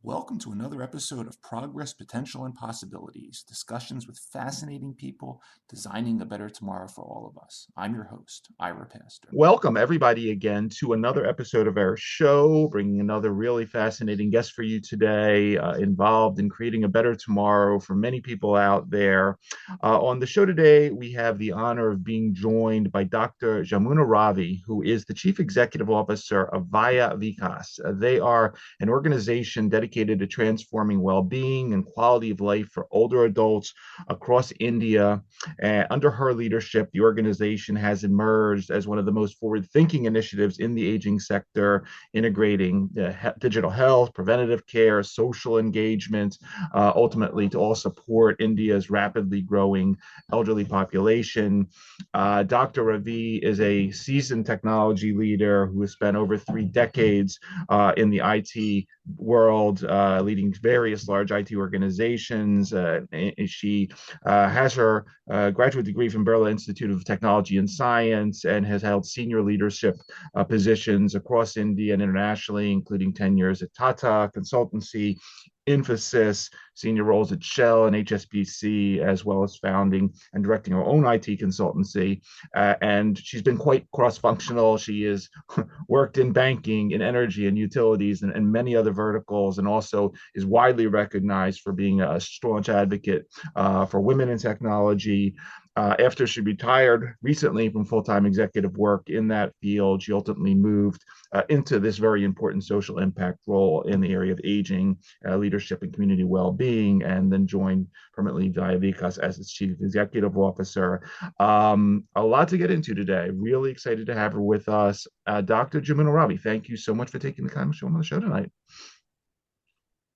Welcome to another episode of Progress, Potential, and Possibilities, discussions with fascinating people designing a better tomorrow for all of us. I'm your host, Ira Pastor. Welcome, everybody, again to another episode of our show, bringing another really fascinating guest for you today, involved in creating a better tomorrow for many people out there. On the show today, we have the honor of being joined by Dr. Jamuna Ravi, who is the Chief Executive Officer of Vayah Vikas. They are an organization dedicated to transforming well-being and quality of life for older adults across India. Under her leadership, the organization has emerged as one of the most forward-thinking initiatives in the aging sector, integrating digital health, preventative care, social engagement, ultimately to all support India's rapidly growing elderly population. Dr. Ravi is a seasoned technology leader who has spent over 3 decades in the IT world, leading various large IT organizations. She has her graduate degree from Birla Institute of Technology and Science and has held senior leadership positions across India and internationally, including tenures at Tata, Consultancy, Infosys, senior roles at Shell and HSBC, as well as founding and directing her own IT consultancy. And she's been quite cross-functional. She has worked in banking, in energy and utilities, and many other verticals, and also is widely recognized for being a staunch advocate for women in technology. After she retired recently from full-time executive work in that field, she ultimately moved into this very important social impact role in the area of aging, leadership, and community well-being, and then joined permanently Vayah Vikas as its chief executive officer. A lot to get into today. Really excited to have her with us. Dr. Jamuna Ravi, thank you so much for taking the time to show on the show tonight.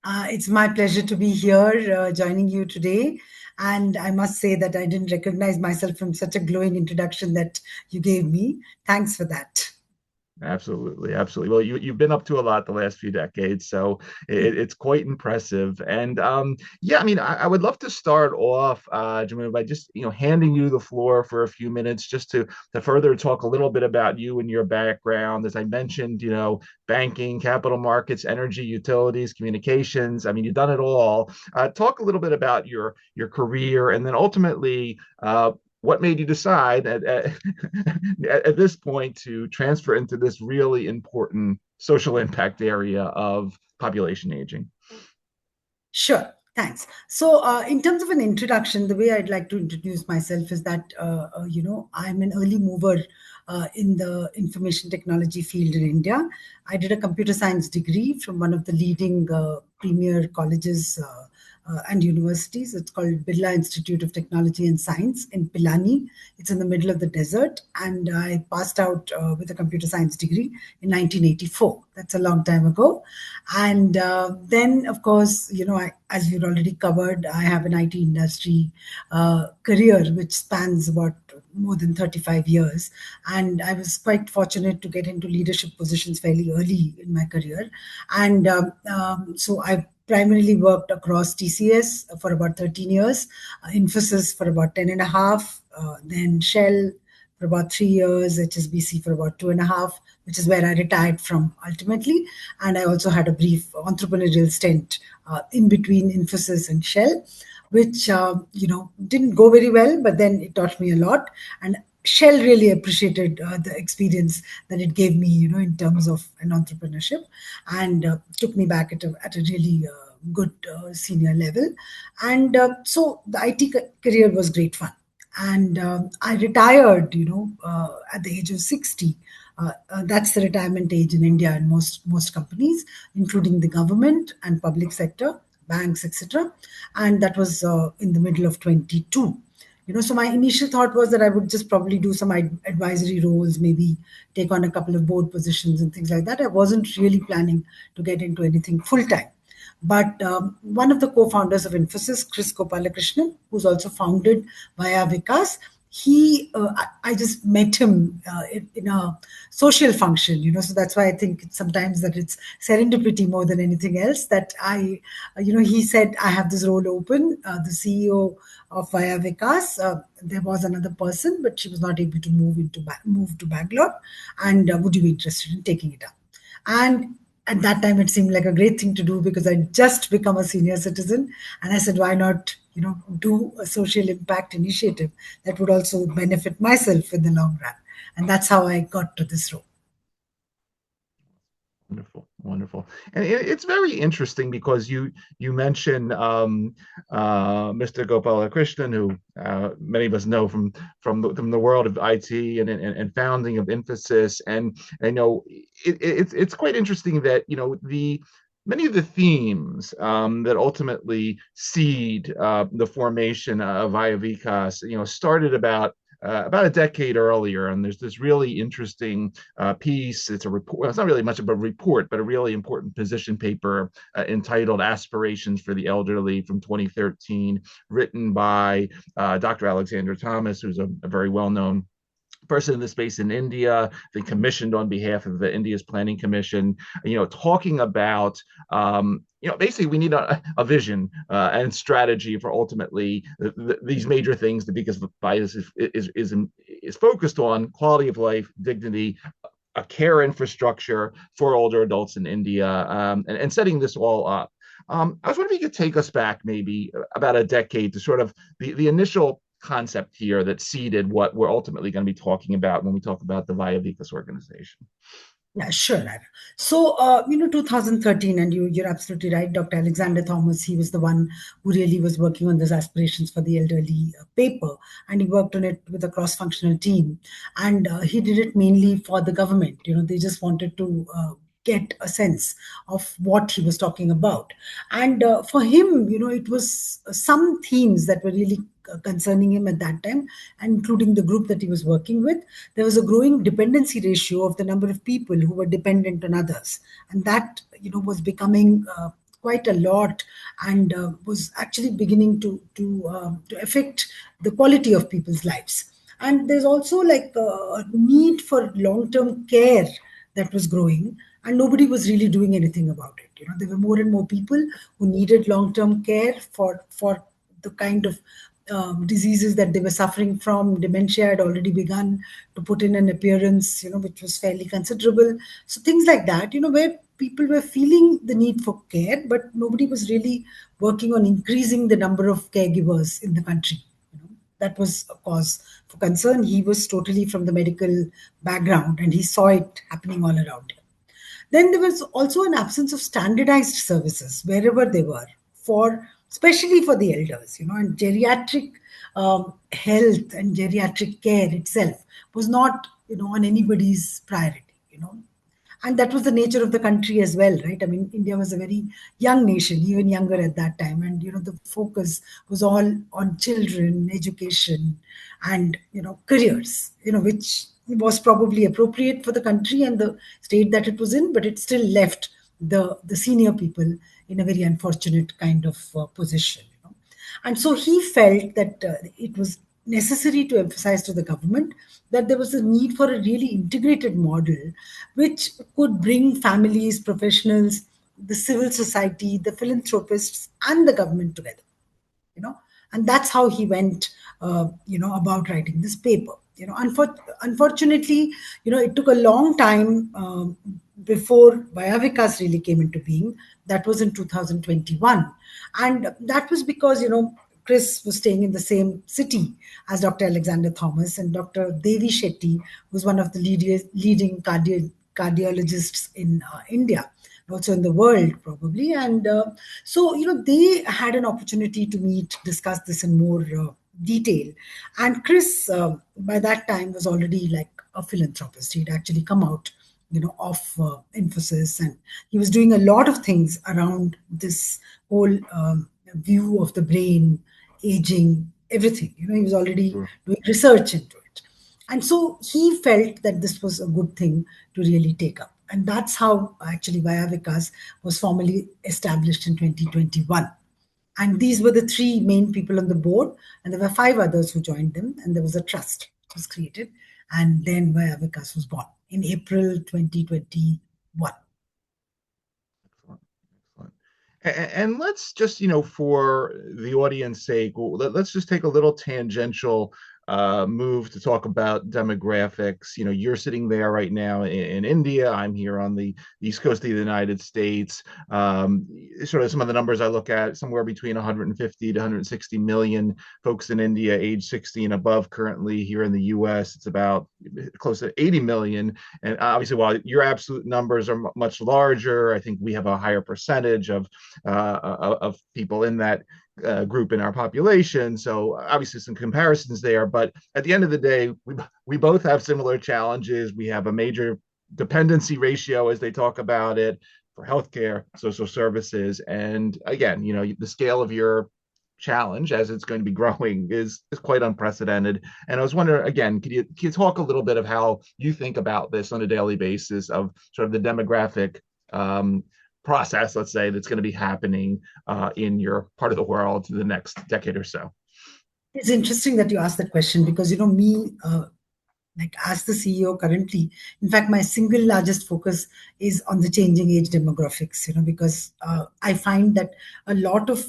It's my pleasure to be here joining you today. And I must say that I didn't recognize myself from such a glowing introduction that you gave me. Thanks for that. Absolutely. Well, you've been up to a lot the last few decades, so it's quite impressive. And I would love to start off, Jamuna, by just handing you the floor for a few minutes, just to further talk a little bit about you and your background. As I mentioned, banking, capital markets, energy, utilities, communications. I mean, you've done it all. Talk a little bit about your career, and then ultimately, what made you decide at this point to transfer into this really important social impact area of population aging? Sure, thanks. So in terms of an introduction, the way I'd like to introduce myself is that, I'm an early mover in the information technology field in India. I did a computer science degree from one of the leading premier colleges and universities. It's called Birla Institute of Technology and Science in Pilani. It's in the middle of the desert. And I passed out with a computer science degree in 1984. That's a long time ago. And then, of course, as you'd already covered, I have an IT industry career which spans about more than 35 years. And I was quite fortunate to get into leadership positions fairly early in my career. And so I've primarily worked across TCS for about 13 years, Infosys for about 10 and a half, then Shell for about 3 years, HSBC for about 2.5, which is where I retired from ultimately. And I also had a brief entrepreneurial stint in between Infosys and Shell, which, didn't go very well, but then it taught me a lot. And Shell really appreciated the experience that it gave me, in terms of an entrepreneurship, and took me back at a really good senior level. And so the IT career was great fun. and I retired, at the age of 60. That's the retirement age in India in most companies, including the government and public sector, banks, etc. And that was in the middle of 22. So my initial thought was that I would just probably do some advisory roles, maybe take on a couple of board positions and things like that. I wasn't really planning to get into anything full time. But one of the co-founders of Infosys, Kris Gopalakrishnan, who's also founded Vayah Vikas, I just met him in a social function, so that's why I think sometimes that it's serendipity more than anything else that he said, I have this role open, the CEO of Vaya Vikas. There was another person, but she was not able to move to Bangalore. And would you be interested in taking it up? And at that time, it seemed like a great thing to do because I'd just become a senior citizen. And I said, why not, do a social impact initiative that would also benefit myself in the long run? And that's how I got to this role. Wonderful, wonderful, and it's very interesting because you mentioned Mr. Gopalakrishnan, who many of us know from the world of IT and founding of Infosys, and I know it's quite interesting that the many of the themes that ultimately seed the formation of Vayah Vikas, started about a decade earlier, and there's this really interesting piece. It's a report. Well, it's not really much of a report, but a really important position paper entitled "Aspirations for the Elderly" from 2013, written by Dr. Alexander Thomas, who's a very well-known person in the space in India, they commissioned on behalf of the India's Planning Commission, talking about, basically we need a vision and strategy for ultimately these major things, because bias is focused on quality of life, dignity, a care infrastructure for older adults in India, and setting this all up. I was wondering if you could take us back maybe about a decade to sort of the initial concept here that seeded what we're ultimately going to be talking about when we talk about the Vayah Vikas organization. Yeah, sure. So, 2013, and you're absolutely right. Dr. Alexander Thomas, he was the one who really was working on those aspirations for the elderly paper, and he worked on it with a cross-functional team. And he did it mainly for the government. They just wanted to get a sense of what he was talking about. And for him, it was some themes that were really concerning him at that time, and including the group that he was working with. There was a growing dependency ratio of the number of people who were dependent on others, and that was becoming quite a lot, and was actually beginning to affect the quality of people's lives. And there's also like a need for long-term care that was growing, and nobody was really doing anything about it. There were more and more people who needed long-term care for the kind of diseases that they were suffering from. Dementia had already begun to put in an appearance, which was fairly considerable. So things like that, where people were feeling the need for care, but nobody was really working on increasing the number of caregivers in the country. That was a cause for concern. He was totally from the medical background, and he saw it happening all around him. Then there was also an absence of standardized services wherever they were, especially for the elders, and geriatric health and geriatric care itself was not, on anybody's priority. And that was the nature of the country as well, right? I mean, India was a very young nation, even younger at that time, and the focus was all on children, education, and careers, which was probably appropriate for the country and the state that it was in, but it still left the senior people in a very unfortunate kind of position. And so he felt that it was necessary to emphasize to the government that there was a need for a really integrated model which could bring families, professionals, the civil society, the philanthropists, and the government together. And that's how he went about writing this paper. Unfortunately, it took a long time before Vayah Vikas really came into being. That was in 2021, and that was because Kris was staying in the same city as Dr. Alexander Thomas, and Dr. Devi Shetty was one of the leading cardiologists in India, also in the world probably. And so they had an opportunity to meet, discuss this in more detail. And Kris, by that time, was already like a philanthropist. He'd actually come out, of Infosys, and he was doing a lot of things around this whole view of the brain, aging, everything. He was already Sure. doing research into it. And so he felt that this was a good thing to really take up. And that's how actually Vayah Vikas was formally established in 2021. And these were the three main people on the board, and there were five others who joined them, and there was a trust that was created. And then Vaya Vikas was born in April 2021. Excellent. Excellent. And let's just, for the audience sake, let's just take a little tangential move to talk about demographics. You're sitting there right now in India. I'm here on the East Coast of the United States. Sort of some of the numbers I look at, somewhere between 150 to 160 million folks in India, age 60 and above. Currently here in the US, it's about close to 80 million. And obviously, while your absolute numbers are much larger, I think we have a higher percentage of people in that group in our population. So obviously some comparisons there, but at the end of the day, we both have similar challenges. We have a major dependency ratio, as they talk about it, for healthcare, social services, and again, the scale of your challenge as it's going to be growing is quite unprecedented. And I was wondering, again, can you talk a little bit of how you think about this on a daily basis of sort of the demographic process, let's say, that's going to be happening in your part of the world in the next decade or so? It's interesting that you asked that question because, me, like as the CEO currently, in fact, my single largest focus is on the changing age demographics, because I find that a lot of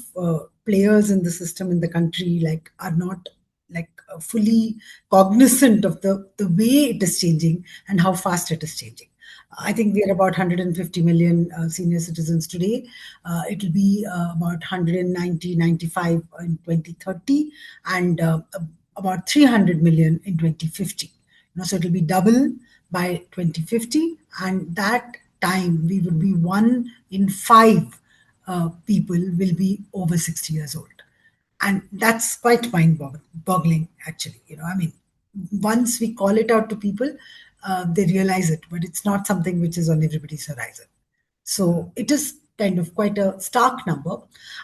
players in the system in the country are not fully cognizant of the way it is changing and how fast it is changing. I think we are about 150 million senior citizens today. It will be about 190, 95 in 2030, and about 300 million in 2050. So it will be double by 2050, and that time we would be 1 in 5 people will be over 60 years old. And that's quite mind-boggling, actually. I mean, once we call it out to people, they realize it, but it's not something which is on everybody's horizon. So it is kind of quite a stark number.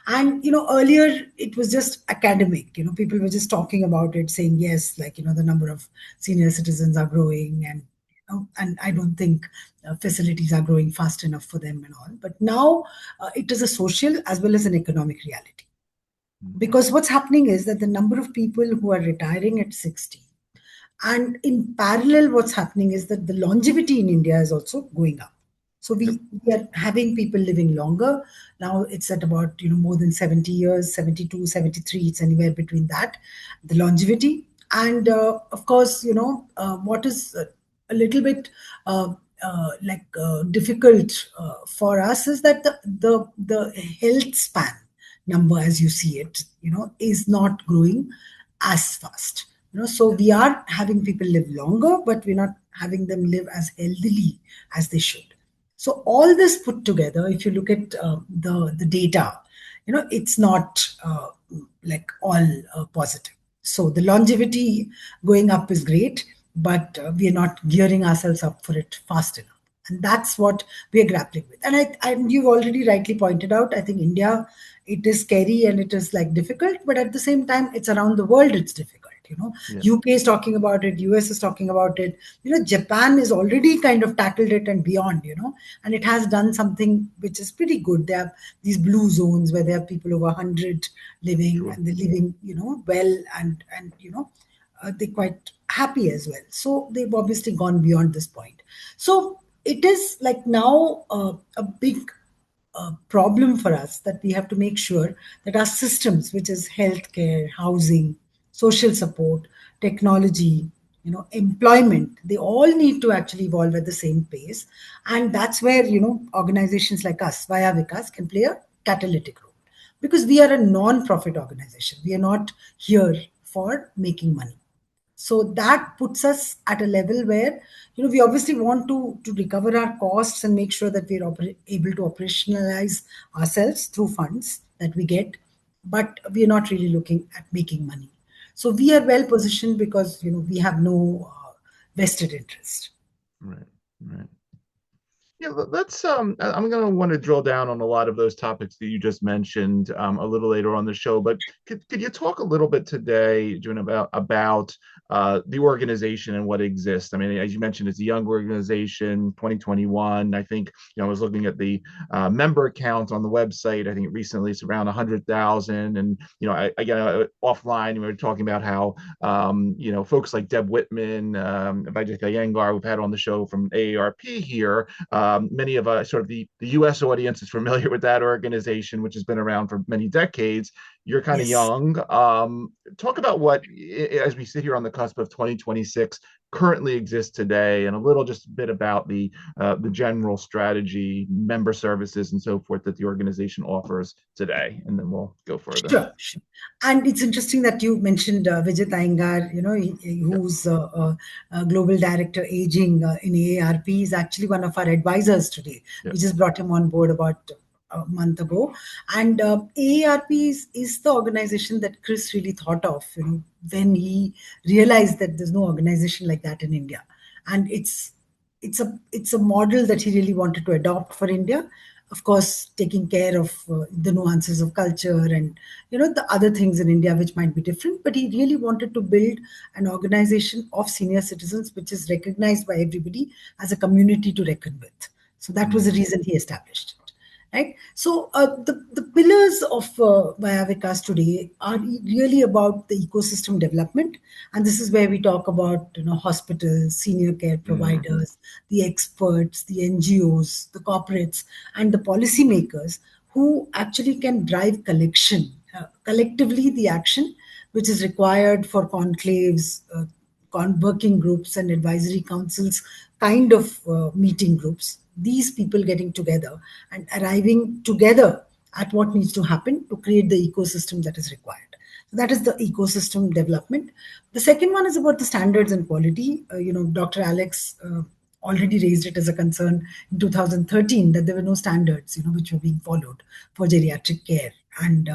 And, earlier it was just academic, people were just talking about it, saying, yes, the number of senior citizens are growing, and I don't think facilities are growing fast enough for them and all. But now it is a social as well as an economic reality. Because what's happening is that the number of people who are retiring at 60, and in parallel, what's happening is that the longevity in India is also going up. So we are having people living longer. Now it's at about, more than 70 years, 72, 73, it's anywhere between that, the longevity. And of course, what is a little bit difficult for us is that the health span number, as you see it, is not growing as fast. So we are having people live longer, but we're not having them live as healthily as they should. So all this put together, if you look at the data, it's not all positive. So the longevity going up is great, but we are not gearing ourselves up for it fast enough. And that's what we are grappling with. And you've already rightly pointed out, I think India, it is scary and it is difficult, but at the same time, it's around the world, it's difficult. Yeah. UK is talking about it, US is talking about it. Japan is already kind of tackled it and beyond, and it has done something which is pretty good. They have these blue zones where there are people over 100 living, Sure. and they're living, well, and they're quite happy as well. So they've obviously gone beyond this point. So it is now a big problem for us that we have to make sure that our systems, which is healthcare, housing, social support, technology, employment, they all need to actually evolve at the same pace. And that's where, organizations like us, Vaya Vikas, can play a catalytic role. Because we are a non-profit organization. We are not here for making money. So that puts us at a level where, we obviously want to recover our costs and make sure that we're able to operationalize ourselves through funds that we get, but we're not really looking at making money. So we are well positioned because we have no vested interest. Right. Right. Yeah, let's. I'm going to want to drill down on a lot of those topics that you just mentioned a little later on the show. But could you talk a little bit today, June, about the organization and what exists? I mean, as you mentioned, it's a young organization, 2021. I think I was looking at the member count on the website. I think recently it's around 100,000. And I get offline. We were talking about how folks like Deb Whitman, Vajika Yengar, we've had on the show from AARP here. Many of us, sort of the U.S. audience, is familiar with that organization, which has been around for many decades. You're kind of Yes. young. Talk about what, as we sit here on the cusp of 2026, currently exists today, and a little just bit about the general strategy, member services, and so forth that the organization offers today, and then we'll go further. Sure, sure. And it's interesting that you mentioned Vijay Iyengar, Yep. who's Global Director Aging in AARP, is actually one of our advisors today. Yep. We just brought him on board about a month ago. And AARP is the organization that Kris really thought of, when he realized that there's no organization like that in India. And it's a model that he really wanted to adopt for India, of course, taking care of the nuances of culture and the other things in India which might be different. But he really wanted to build an organization of senior citizens which is recognized by everybody as a community to reckon with. So that was the reason he established it. Right. So the pillars of Vayah Vikas today are really about the ecosystem development, and this is where we talk about hospitals, senior care Mhm. providers, the experts, the NGOs, the corporates, and the policymakers who actually can drive collectively the action which is required for conclaves, working groups, and advisory councils, kind of meeting groups. These people getting together and arriving together at what needs to happen to create the ecosystem that is required. So that is the ecosystem development. The second one is about the standards and quality. Dr. Alex already raised it as a concern in 2013 that there were no standards, which were being followed for geriatric care, and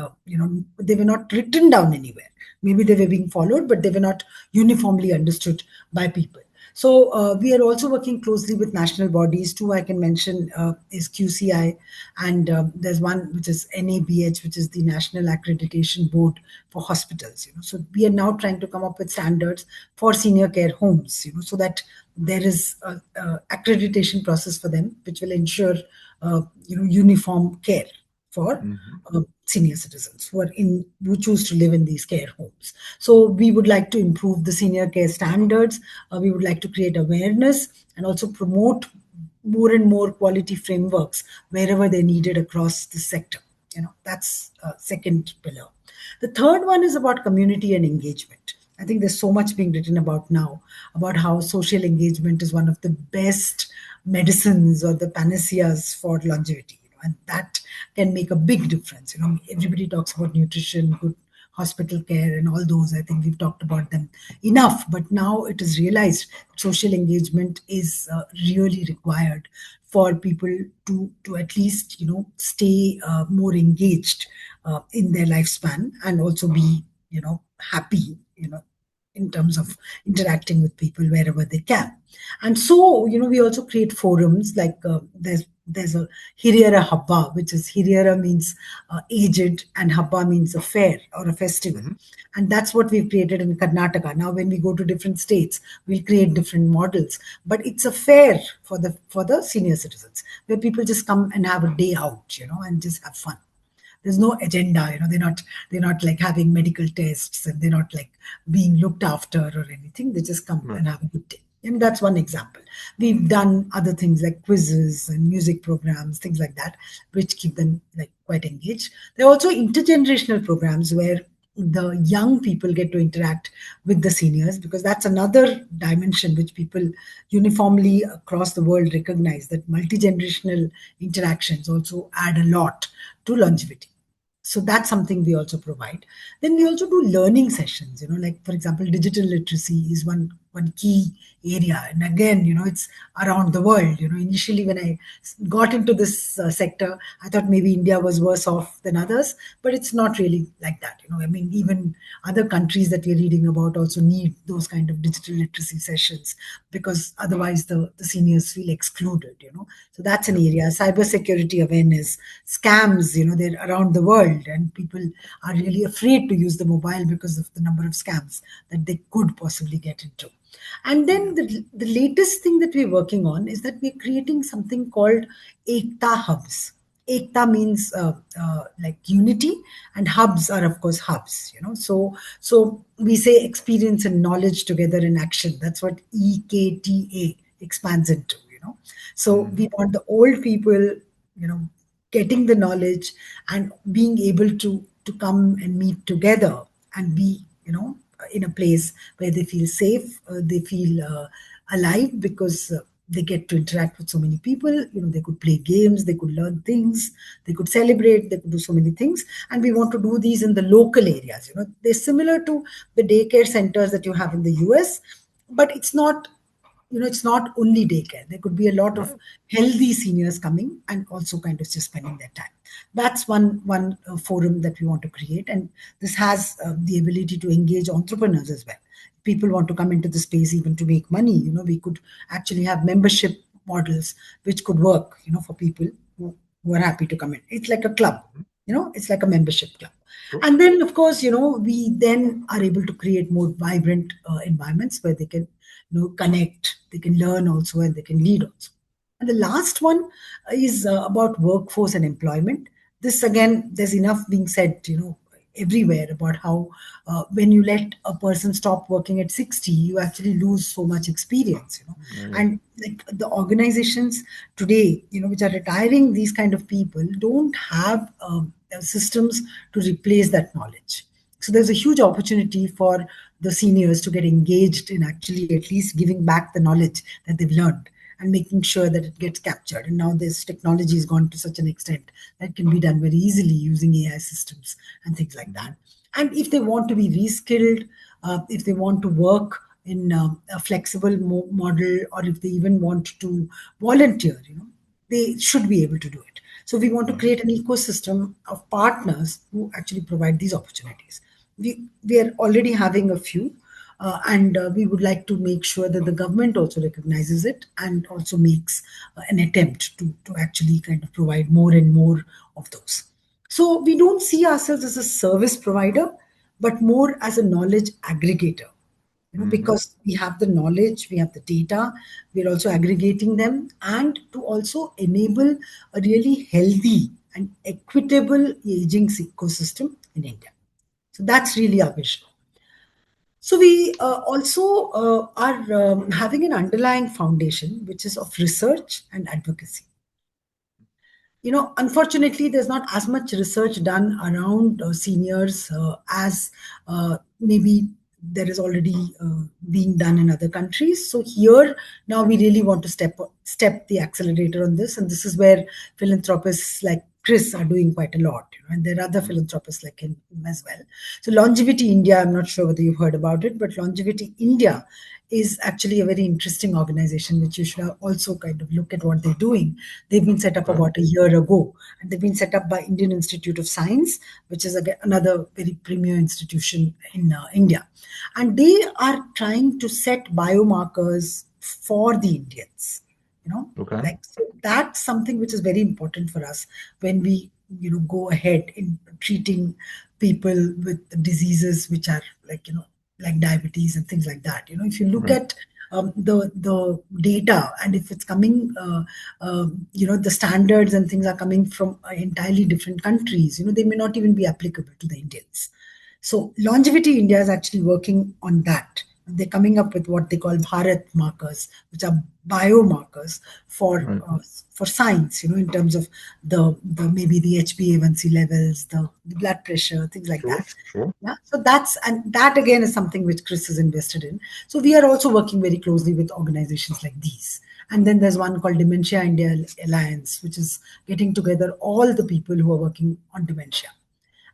they were not written down anywhere. Maybe they were being followed, but they were not uniformly understood by people. So we are also working closely with national bodies. Two I can mention is QCI, and there's one which is NABH, which is the National Accreditation Board for Hospitals. So we are now trying to come up with standards for senior care homes, so that there is a accreditation process for them, which will ensure uniform care for Mhm. senior citizens who choose to live in these care homes. So we would like to improve the senior care standards. We would like to create awareness and also promote more and more quality frameworks wherever they're needed across the sector. That's second pillar. The third one is about community and engagement. I think there's so much being written about now about how social engagement is one of the best medicines or the panaceas for longevity, and that can make a big difference. Everybody talks about nutrition, good hospital care, and all those. I think we've talked about them enough, but now it is realized social engagement is really required for people to at least stay more engaged in their lifespan, and also be happy in terms of interacting with people wherever they can. And so, we also create forums like there's a Hiriyara Habba, which is Hiriyara means aged, and Habba means a fair or a festival. Mhm. And that's what we've created in Karnataka. Now, when we go to different states, we'll create different models. But it's a fair for the senior citizens where people just come and have a day out, and just have fun. There's no agenda. They're not like having medical tests, and they're not like being looked after or anything. They just come Right. and have a good day. And that's one example. We've done other things like quizzes and music programs, things like that, which keep them like quite engaged. There are also intergenerational programs where the young people get to interact with the seniors, because that's another dimension which people uniformly across the world recognize, that multi-generational interactions also add a lot to longevity. So that's something we also provide. Then we also do learning sessions, like for example, digital literacy is one one key area. And again, it's around the world. Initially when I got into this sector, I thought maybe India was worse off than others, but it's not really like that. I mean, even other countries that we're reading about also need those kind of digital literacy sessions, because otherwise the seniors feel excluded. So that's an area. Cybersecurity awareness, scams, they're around the world, and people are really afraid to use the mobile because of the number of scams that they could possibly get into. And then the latest thing that we're working on is that we're creating something called Ekta Hubs. Ekta means like unity, and hubs are of course hubs. So we say experience and knowledge together in action. That's what EKTA expands into. So we want the old people, getting the knowledge and being able to come and meet together and be, in a place where they feel safe, they feel alive, because they get to interact with so many people. They could play games, they could learn things, they could celebrate, they could do so many things. And we want to do these in the local areas. They're similar to the daycare centers that you have in the US, but it's not only daycare. There could be a lot of healthy seniors coming and also kind of just spending their time. That's one forum that we want to create, and this has the ability to engage entrepreneurs as well. People want to come into the space even to make money. We could actually have membership models which could work, for people who are happy to come in. It's like a club. It's like a membership club. Sure. And then, of course, we then are able to create more vibrant environments where they can, connect, they can learn also, and they can lead also. And the last one is about workforce and employment. This, again, there's enough being said, everywhere about how when you let a person stop working at 60, you actually lose so much experience. And like the organizations today, which are retiring these kind of people, don't have systems to replace that knowledge. So there's a huge opportunity for the seniors to get engaged in actually at least giving back the knowledge that they've learned and making sure that it gets captured. And now this technology has gone to such an extent that can be done very easily using AI systems and things like that. And if they want to be reskilled, if they want to work in a flexible model, or if they even want to volunteer, they should be able to do it. So we want to create an ecosystem of partners who actually provide these opportunities. We are already having a few, and we would like to make sure that the government also recognizes it and also makes an attempt to actually kind of provide more and more of those. So we don't see ourselves as a service provider, but more as a knowledge aggregator. Because we have the knowledge, we have the data, we're also aggregating them, and to also enable a really healthy and equitable aging ecosystem in India. So that's really our vision. So we also are having an underlying foundation, which is of research and advocacy. Unfortunately, there's not as much research done around seniors as maybe there is already being done in other countries. So here, now we really want to step the accelerator on this. And this is where philanthropists like Kris are doing quite a lot. And there are other philanthropists like him as well. So Longevity India, I'm not sure whether you've heard about it, but Longevity India is actually a very interesting organization, which you should also kind of look at what they're doing. They've been set up about a year ago, and they've been set up by Indian Institute of Science, which is another very premier institution in India. And they are trying to set biomarkers for the Indians. So that's something which is very important for us when we go ahead in treating people with diseases which are like diabetes and things like that. If you look at the data, and if it's coming, the standards and things are coming from entirely different countries, they may not even be applicable to the Indians. So Longevity India is actually working on that. They're coming up with what they call Bharat markers, which are biomarkers for science, in terms of the maybe the HbA1c levels, the blood pressure, things like that. Sure. Yeah. So that again is something which Kris is invested in. So we are also working very closely with organizations like these. And then there's one called Dementia India Alliance, which is getting together all the people who are working on dementia.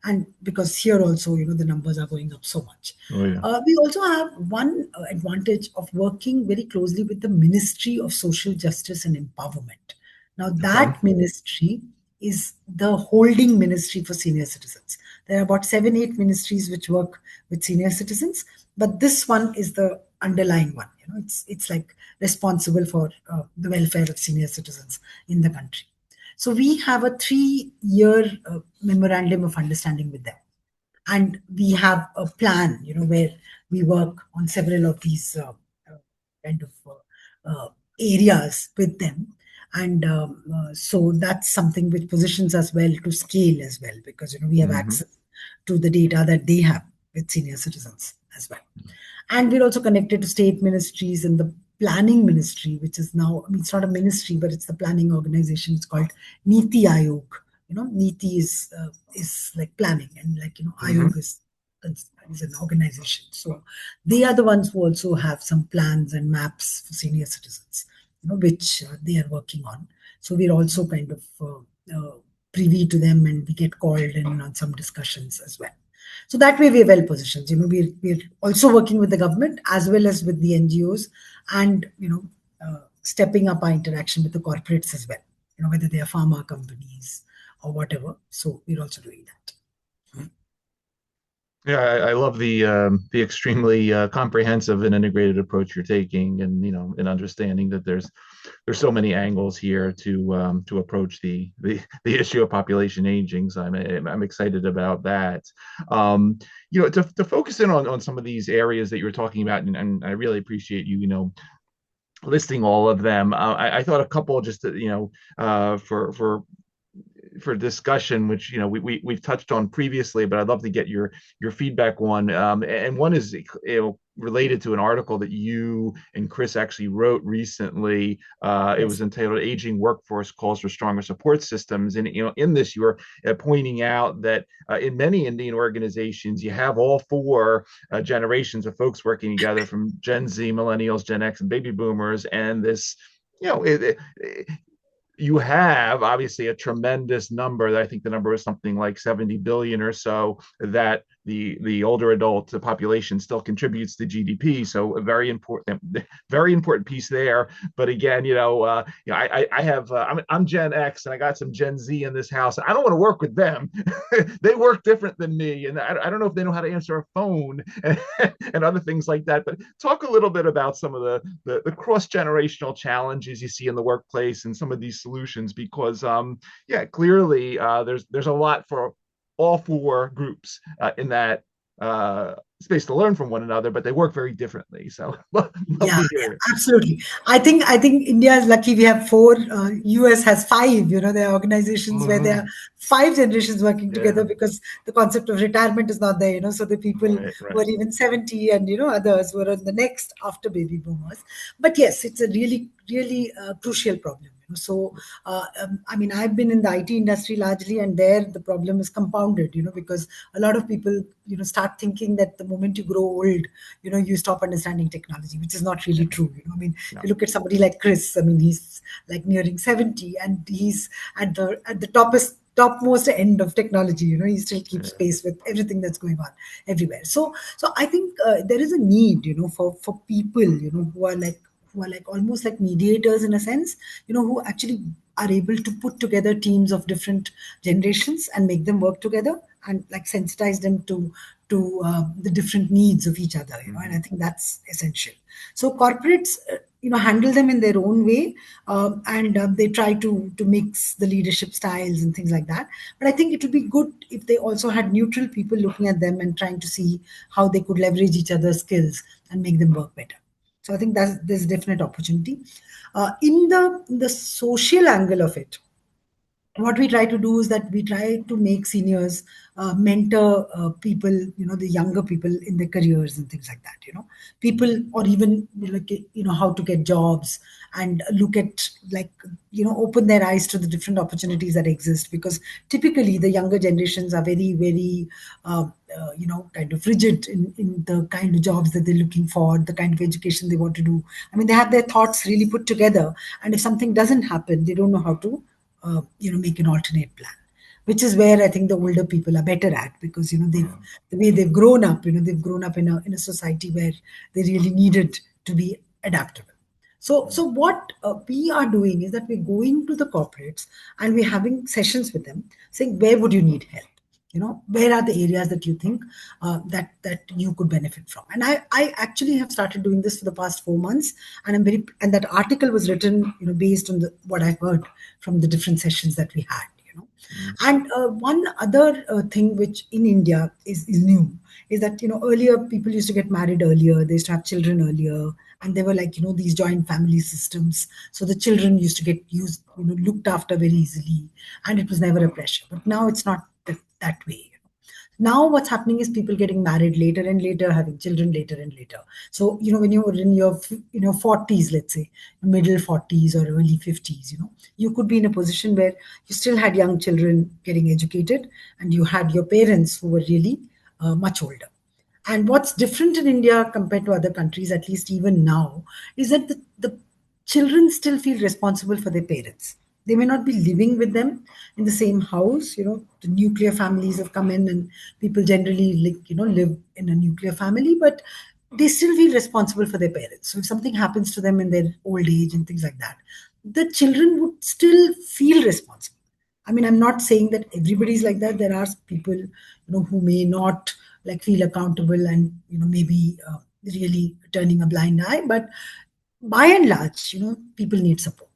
And because here also, the numbers are going up so much. Oh, yeah. We also have one advantage of working very closely with the Ministry of Social Justice and Empowerment. Now, Okay. that ministry is the holding ministry for senior citizens. There are about 7, 8 ministries which work with senior citizens, but this one is the underlying one. It's like responsible for the welfare of senior citizens in the country. So we have a 3-year memorandum of understanding with them, and we have a plan, where we work on several of these kind of areas with them. And so that's something which positions us well to scale as well, because we have Mm-hmm. access to the data that they have with senior citizens as well. And we're also connected to state ministries and the planning ministry, which is now, it's not a ministry, but it's the planning organization. It's called Niti Aayog. Niti is like planning, and like, Mm-hmm. Ayog is an organization. So they are the ones who also have some plans and maps for senior citizens, which they are working on. So we're also kind of privy to them, and we get called in on some discussions as well. So that way we're well positioned. We're also working with the government as well as with the NGOs, and stepping up our interaction with the corporates as well. Whether they are pharma companies or whatever. So we're also doing that. Yeah, I love the extremely comprehensive and integrated approach you're taking, and in understanding that there's so many angles here to approach the issue of population aging. So I'm excited about that. To focus in on some of these areas that you were talking about, and I really appreciate you listing all of them. I thought a couple just to, for discussion, which we've touched on previously, but I'd love to get your feedback on. And one is related to an article that you and Kris actually wrote recently. It was entitled "Aging Workforce Calls for Stronger Support Systems," and in this you were pointing out that in many Indian organizations you have all four generations of folks working together, from Gen Z, Millennials, Gen X, and Baby Boomers, and this. You have obviously a tremendous number. I think the number is something like 70 billion or so, that the older adult population still contributes to GDP. So a very important piece there. But again, I have I'm Gen X, and I got some Gen Z in this house. I don't want to work with them. They work different than me, and I don't know if they know how to answer a phone and other things like that. But talk a little bit about some of the cross generational challenges you see in the workplace and some of these solutions, because clearly there's a lot for all four groups in that space to learn from one another, but they work very differently. So love to hear it. Absolutely. I think India is lucky. We have 4. US has 5. There are organizations where there are 5 generations working together, because the concept of retirement is not there. So the people who are even 70, and others who are on the next after baby boomers. But yes, it's a really, really crucial problem. So, I've been in the IT industry largely, and there the problem is compounded, because a lot of people, start thinking that the moment you grow old, you stop understanding technology, which is not really true. If you look at somebody like Kris, he's like nearing 70, and he's at the topmost end of technology. He still keeps pace with everything that's going on everywhere. So I think there is a need, for people, who are like almost like mediators in a sense, who actually are able to put together teams of different generations and make them work together, and like sensitize them to the different needs of each other, and I think that's essential. So corporates, handle them in their own way, and they try to mix the leadership styles and things like that. But I think it would be good if they also had neutral people looking at them and trying to see how they could leverage each other's skills and make them work better. So I think there's definite opportunity. In the social angle of it, what we try to do is that we try to make seniors mentor people, the younger people in their careers and things like that. People, or even like, how to get jobs, and look at, like, open their eyes to the different opportunities that exist, because typically the younger generations are very, very kind of rigid in the kind of jobs that they're looking for, the kind of education they want to do. They have their thoughts really put together, and if something doesn't happen, they don't know how to make an alternate plan. which is where I think the older people are better at, because the way they've grown up, they've grown up in a society where they really needed to be adaptable. So what we are doing is that we're going to the corporates and we're having sessions with them, saying, where would you need help? Where are the areas that you think that you could benefit from? And I actually have started doing this for the past 4 months, and and that article was written based on what I heard from the different sessions that we had. And one other thing which in India is new is that earlier people used to get married earlier, they used to have children earlier, and they were like these joint family systems. So the children used to get used looked after very easily, and it was never a pressure. But now it's not that way. Now what's happening is people getting married later and later, having children later and later. So when you were in your 40s, let's say middle 40s or early 50s, you could be in a position where you still had young children getting educated, and you had your parents who were really much older. And what's different in India compared to other countries, at least even now, is that the children still feel responsible for their parents. They may not be living with them in the same house. The nuclear families have come in, and people generally live in a nuclear family, but they still feel responsible for their parents. So if something happens to them in their old age and things like that, the children would still feel responsible. I mean, I'm not saying that everybody's like that. There are people, who may not feel accountable, and maybe really turning a blind eye. But by and large, people need support.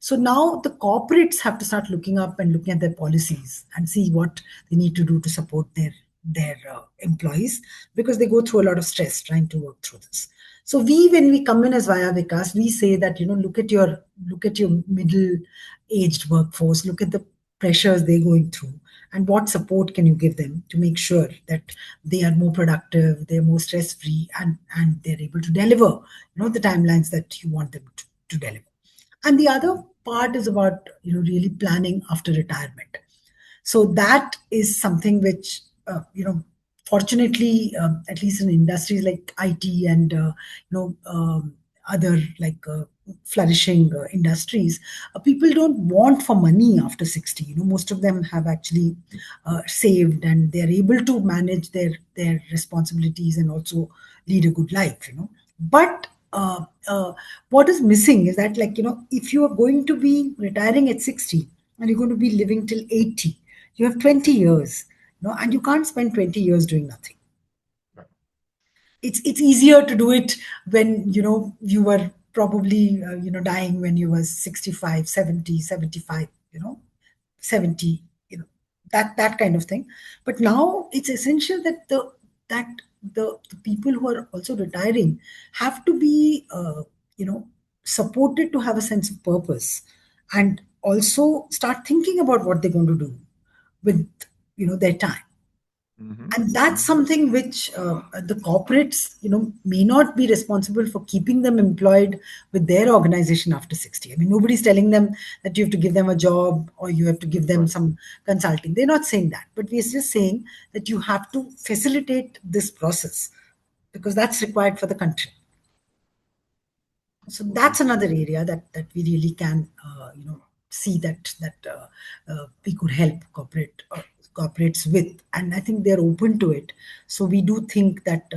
So now the corporates have to start looking up and looking at their policies and see what they need to do to support their employees, because they go through a lot of stress trying to work through this. So when we come in as Vaya Vikas, we say that look at your middle aged workforce, look at the pressures they're going through, and what support can you give them to make sure that they are more productive, they're more stress free, and they're able to deliver the timelines that you want them to deliver. And the other part is about really planning after retirement. So that is something which fortunately, at least in industries like IT and other flourishing industries, people don't want for money after 60. Most of them have actually saved, and they're able to manage their responsibilities and also lead a good life. But what is missing is that, if you are going to be retiring at 60 and you're going to be living till 80, you have 20 years, and you can't spend 20 years doing nothing. It's easier to do it when you were probably dying when you were 65, 70, 75, 70, that kind of thing. But now it's essential that the people who are also retiring have to be supported to have a sense of purpose, and also start thinking about what they're going to do with their time. And that's something which the corporates may not be responsible for keeping them employed with their organization after 60. I mean, nobody's telling them that you have to give them a job or you have to give them some consulting. They're not saying that, but we're just saying that you have to facilitate this process, because that's required for the country. So that's another area that we really can see that we could help corporates with, and I think they're open to it. So we do think that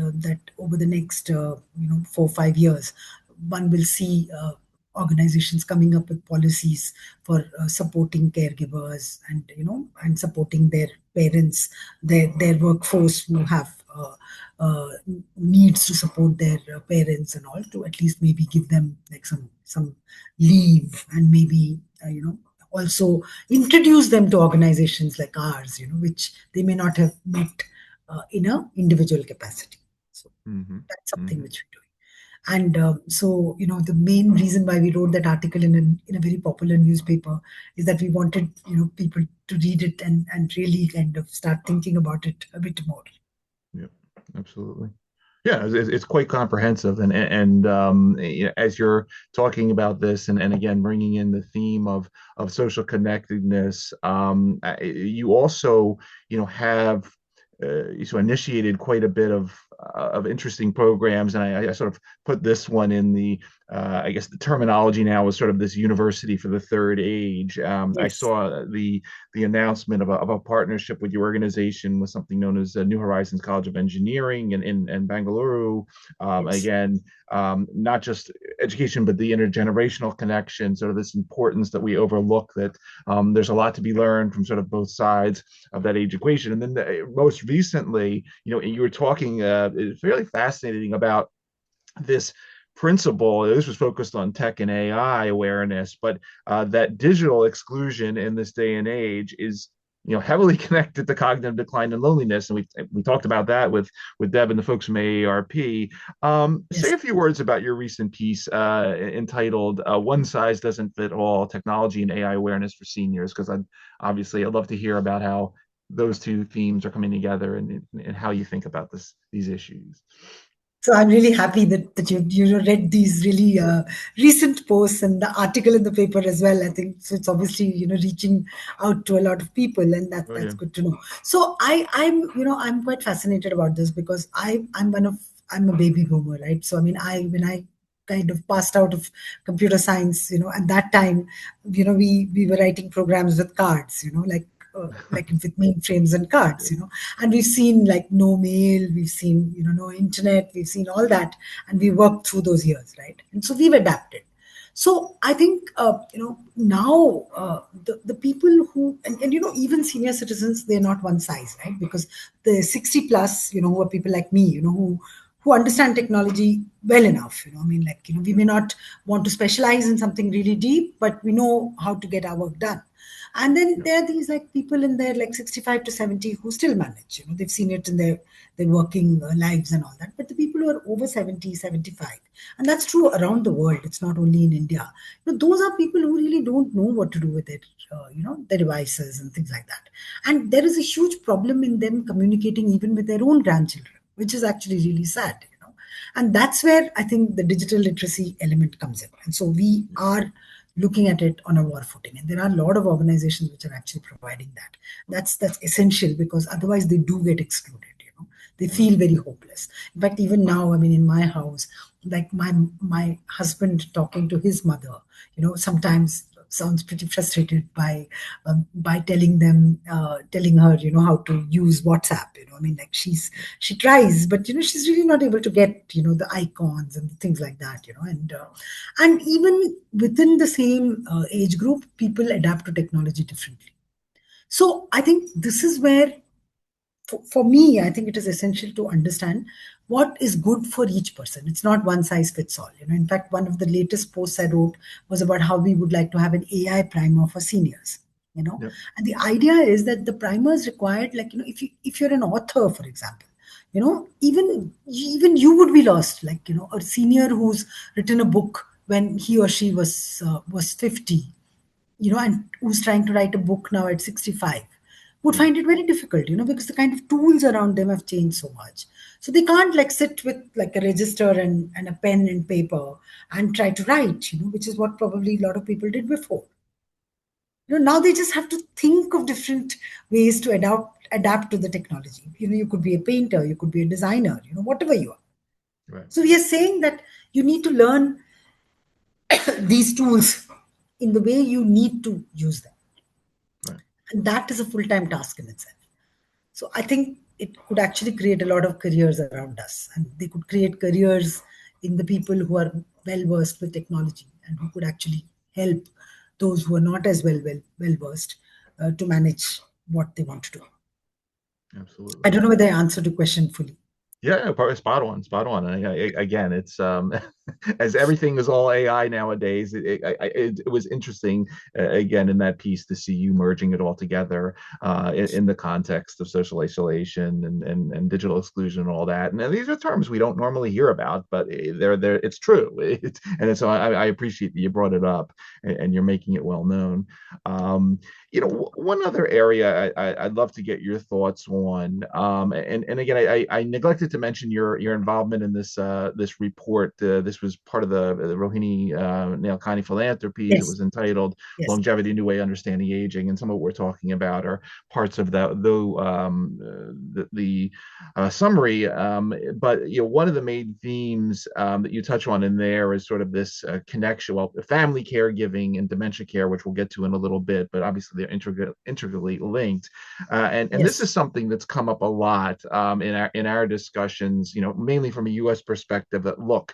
over the next 4 or 5 years, one will see organizations coming up with policies for supporting caregivers, and supporting their parents, their workforce who have needs to support their parents and all, to at least maybe give them some leave, and maybe also introduce them to organizations like ours, which they may not have met in a individual capacity. So that's something which we're doing. And so, the main reason why we wrote that article in a very popular newspaper is that we wanted, people to read it and really kind of start thinking about it a bit more. Yeah, absolutely. Yeah, it's quite comprehensive, and as you're talking about this, and again bringing in the theme of social connectedness, you also have so initiated quite a bit of interesting programs, and I sort of put this one in the I guess the terminology now is sort of this university for the third age. I Yes. saw the announcement of a partnership with your organization with something known as New Horizons College of Engineering in Bangalore. Yes. Again, not just education, but the intergenerational connection, sort of this importance that we overlook that there's a lot to be learned from sort of both sides of that age equation. And then most recently, you were talking fairly fascinating about this principle. This was focused on tech and AI awareness, but that digital exclusion in this day and age is heavily connected to cognitive decline and loneliness, and we talked about that with Deb and the folks from AARP. Say Yes. a few words about your recent piece entitled "One Size Doesn't Fit All: Technology and AI Awareness for Seniors," because I'd love to hear about how those two themes are coming together and how you think about these issues. So I'm really happy that you read these really recent posts and the article in the paper as well. I think so. It's obviously reaching out to a lot of people, and Oh that's yeah. good to know. So I'm quite fascinated about this because I'm a baby boomer, right? So I mean when I kind of passed out of computer science, at that time, we were writing programs with cards, like with mainframes and cards, and we've seen like no mail, we've seen no internet, we've seen all that, and we worked through those years, right? And so we've adapted. So I think now the people who and even senior citizens, they're not one size, right? Because the 60 plus, who are people like me, who understand technology well enough, I mean, like, we may not want to specialize in something really deep, but we know how to get our work done. And then Yeah. there are these like people in their like 65 to 70 who still manage, they've seen it in their working lives and all that. But the people who are over 70, 75, and that's true around the world, it's not only in India, those are people who really don't know what to do with their, their devices and things like that. And there is a huge problem in them communicating even with their own grandchildren, which is actually really sad. And that's where I think the digital literacy element comes in. And so we are looking at it on a war footing, and there are a lot of organizations which are actually providing that. That's essential, because otherwise they do get excluded. They Right. feel very hopeless. In fact, even now, I mean, in my house, like my husband talking to his mother, sometimes sounds pretty frustrated by telling her, how to use WhatsApp. I mean, like, she tries, but she's really not able to get the icons and things like that. And even within the same age group, people adapt to technology differently. So I think this is where, for me, I think it is essential to understand what is good for each person. It's not one size fits all. In fact, one of the latest posts I wrote was about how we would like to have an AI primer for seniors. Yep. And the idea is that the primer is required, like, if you're an author, for example, even you would be lost, like, a senior who's written a book when he or she was 50, and who's trying to write a book now at 65, would Yeah. find it very difficult, because the kind of tools around them have changed so much. So they can't like sit with like a register and a pen and paper and try to write, which is what probably a lot of people did before. Now they just have to think of different ways to adapt to the technology. You could be a painter, you could be a designer, whatever you are. Right. So we are saying that you need to learn these tools in the way you need to use them. Right. And that is a full-time task in itself. So I think it could actually create a lot of careers around us, and they could create careers in the people who are well versed with technology and who could actually help those who are not as well versed to manage what they want to do. I Absolutely. don't know whether I answered the question fully. Yeah, spot on, spot on. And again, it's as everything is all AI nowadays. It was interesting again in that piece to see you merging it all together in the context of social isolation and digital exclusion and all that. And these are terms we don't normally hear about, but they're it's true. And so I appreciate that you brought it up and you're making it well known. One other area I'd love to get your thoughts on, and again, I neglected wanted to mention your involvement in this this report. This was part of the Rohini Nilekani Philanthropies. It Yes. was entitled Yes. "Longevity: A New Way of Understanding Aging," and some of what we're talking about are parts of that, though the summary. But one of the main themes that you touch on in there is sort of this connection, well, family caregiving and dementia care, which we'll get to in a little bit, but obviously they're integrally linked. And this Yes. is something that's come up a lot in our discussions, mainly from a U.S. perspective. That look,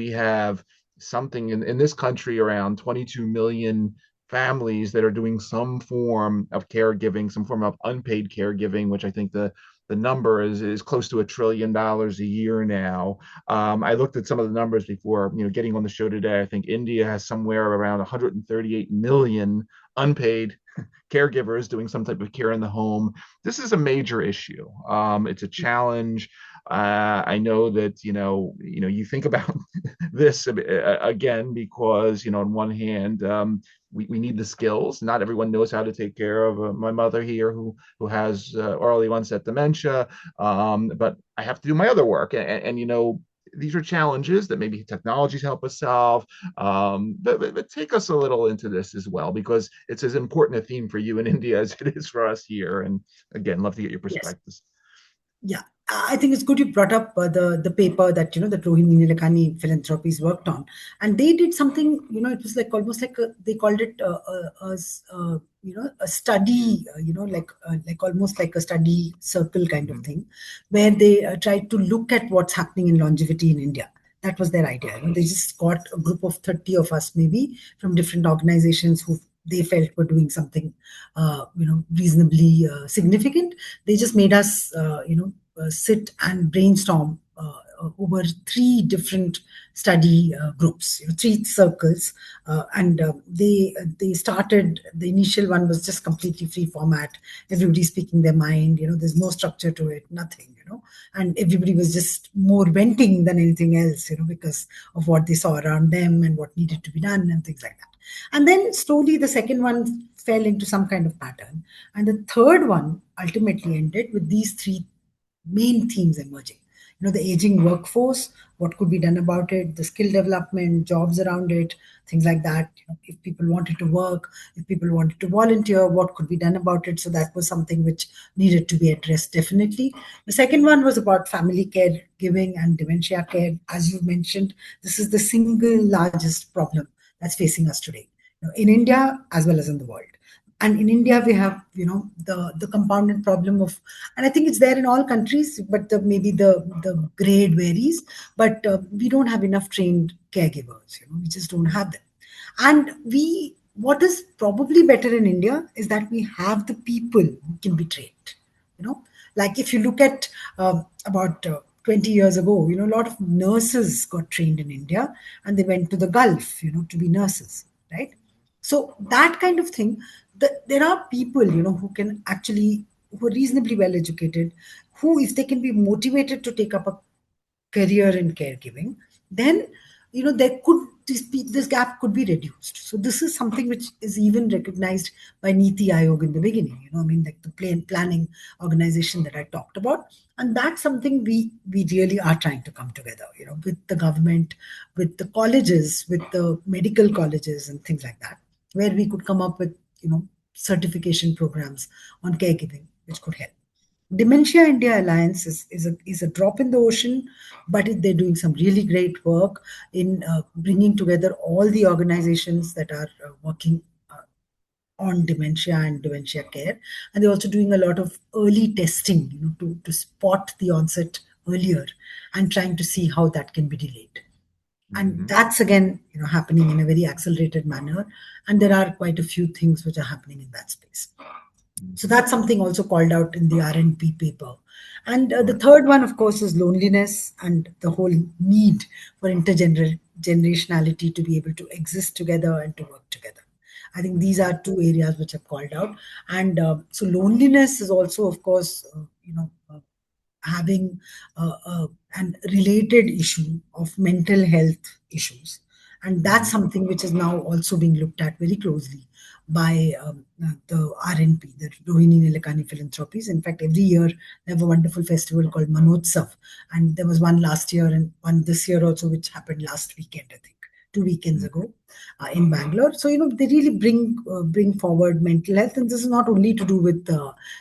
we have something in this country around 22 million families that are doing some form of caregiving, some form of unpaid caregiving, which I think the number is close to $1 trillion a year now. I looked at some of the numbers before, getting on the show today. I think India has somewhere around 138 million unpaid caregivers doing some type of care in the home. This is a major issue. It's a challenge. I know that you think about this again because on one hand, we need the skills. Not everyone knows how to take care of my mother here who has early onset dementia, but I have to do my other work, and these are challenges that maybe technologies help us solve. But take us a little into this as well, because it's as important a theme for you in India as it is for us here. And again, love to get your Yes. perspectives. Yeah, I think it's good you brought up the paper that that Rohini Nilekani Philanthropies worked on, and they did something. It was like almost like they called it a study. Like almost like a study circle kind of thing, where they tried to look at what's happening in longevity in India. That was their idea. They just got a group of 30 of us, maybe from different organizations who they felt were doing something, reasonably significant. They just made us, sit and brainstorm over three different study groups, three circles, and they started. The initial one was just completely free format. Everybody speaking their mind. There's no structure to it, nothing. And everybody was just more venting than anything else. Because of what they saw around them and what needed to be done and things like that. And then slowly the second one fell into some kind of pattern. And the third one ultimately ended with these three main themes emerging. The aging workforce, what could be done about it, the skill development, jobs around it, things like that. If people wanted to work, if people wanted to volunteer, what could be done about it? So that was something which needed to be addressed definitely. The second one was about family care giving and dementia care. As you mentioned, this is the single largest problem that's facing us today, in India as well as in the world. And in India, we have, the compounded problem of, and I think it's there in all countries, but maybe the grade varies. But we don't have enough trained caregivers. We just don't have them. And what is probably better in India is that we have the people who can be trained. Like if you look at about 20 years ago, a lot of nurses got trained in India and they went to the Gulf, to be nurses, right? So that kind of thing, there are people, who can actually, who are reasonably well educated, who, if they can be motivated to take up a career in caregiving, then there could this gap could be reduced. So this is something which is even recognized by Niti Aayog in the beginning. Like the planning organization that I talked about, and that's something we really are trying to come together. With the government, with the colleges, with the medical colleges, and things like that, where we could come up with certification programs on caregiving, which could help. Dementia India Alliance is a drop in the ocean, but they're doing some really great work in bringing together all the organizations that are working on dementia and dementia care. And they're also doing a lot of early testing, to spot the onset earlier and trying to see how that can be delayed. And that's again, happening in a very accelerated manner. And there are quite a few things which are happening in that space. So that's something also called out in the R&P paper. And the third one, of course, is loneliness and the whole need for intergenerationality to be able to exist together and to work together. I think these are two areas which I've called out. And so loneliness is also, of course, having an related issue of mental health issues. And that's something which is now also being looked at very closely by the RNP, the Rohini Nilekani Philanthropies. In fact, every year they have a wonderful festival called Manotsav. And there was one last year and one this year also, which happened last weekend, I think, 2 weekends ago in Bangalore. So, they really bring forward mental health. And this is not only to do with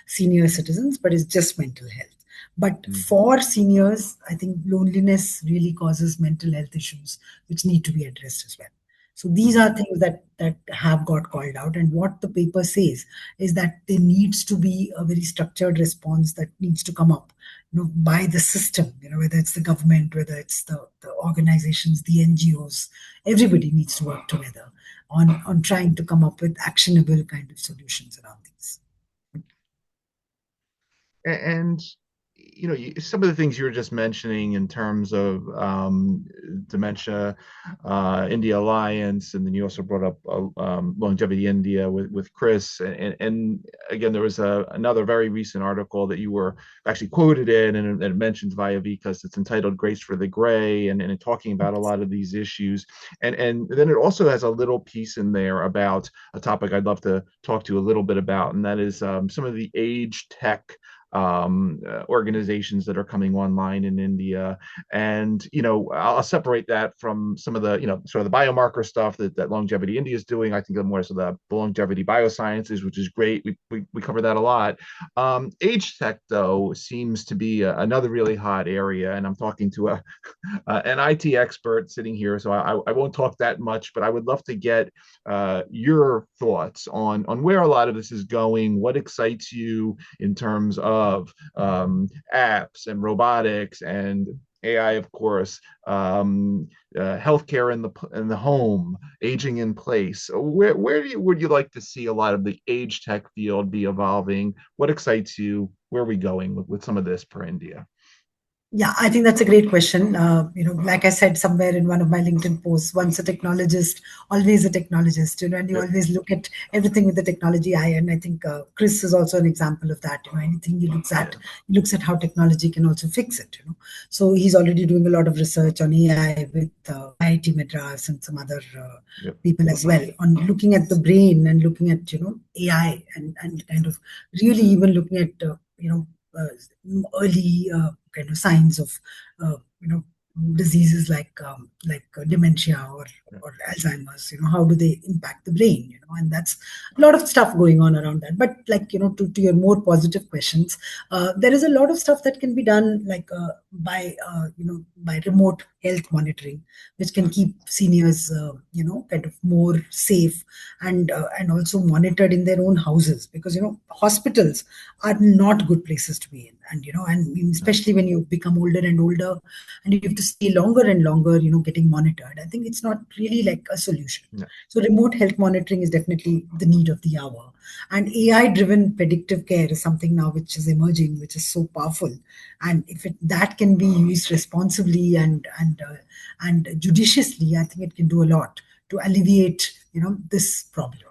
senior citizens, but it's just mental health. But for seniors, I think loneliness really causes mental health issues, which need to be addressed as well. So these are things that have got called out. And what the paper says is that there needs to be a very structured response that needs to come up, by the system, whether it's the government, whether it's the organizations, the NGOs, everybody needs to work together on trying to come up with actionable kind of solutions around these. And some of the things you were just mentioning in terms of Dementia India Alliance, and then you also brought up Longevity India with Kris, and again there was another very recent article that you were actually quoted in, and it mentions Vayah Vikas. It's entitled "Grace for the Gray," and talking about a lot of these issues, and then it also has a little piece in there about a topic I'd love to talk to you a little bit about, and that is some of the age tech organizations that are coming online in India. And, I'll separate that from some of the, sort of the biomarker stuff that Longevity India is doing. I think more so the longevity biosciences, which is great. We cover that a lot. Age tech, though, seems to be another really hot area. And I'm talking to an IT expert sitting here, so I won't talk that much, but I would love to get your thoughts on where a lot of this is going, what excites you in terms of apps and robotics and AI, of course, healthcare in the home, aging in place. Where would you like to see a lot of the age tech field be evolving? What excites you? Where are we going with some of this for India? Yeah, I think that's a great question. Like I said somewhere in one of my LinkedIn posts, once a technologist, always a technologist, and you always look at everything with the technology eye. And I think Kris is also an example of that. Anything he looks at how technology can also fix it. So he's already doing a lot of research on AI with IIT Madras and some other people as well, on looking at the brain and looking at, AI and kind of really even looking at, early kind of signs of diseases like dementia or Alzheimer's. How do they impact the brain? And that's a lot of stuff going on around that. But to your more positive questions, there is a lot of stuff that can be done by remote health monitoring, which can keep seniors kind of more safe and also monitored in their own houses, because hospitals are not good places to be in, and especially when you become older and older and you have to stay longer and longer getting monitored. I think it's not really like a solution. So remote health monitoring is definitely the need of the hour, and AI driven predictive care is something now which is emerging, which is so powerful. And if that can be used responsibly and judiciously, I think it can do a lot to alleviate this problem.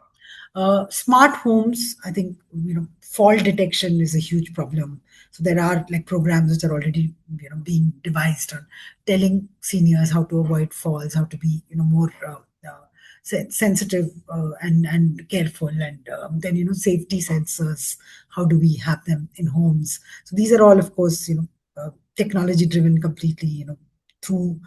Smart homes, I think, fall detection is a huge problem. So there are programs which are already being devised on telling seniors how to avoid falls, how to be more sensitive and careful, and then safety sensors. How do we have them in homes? So these are all, of course, technology driven completely, through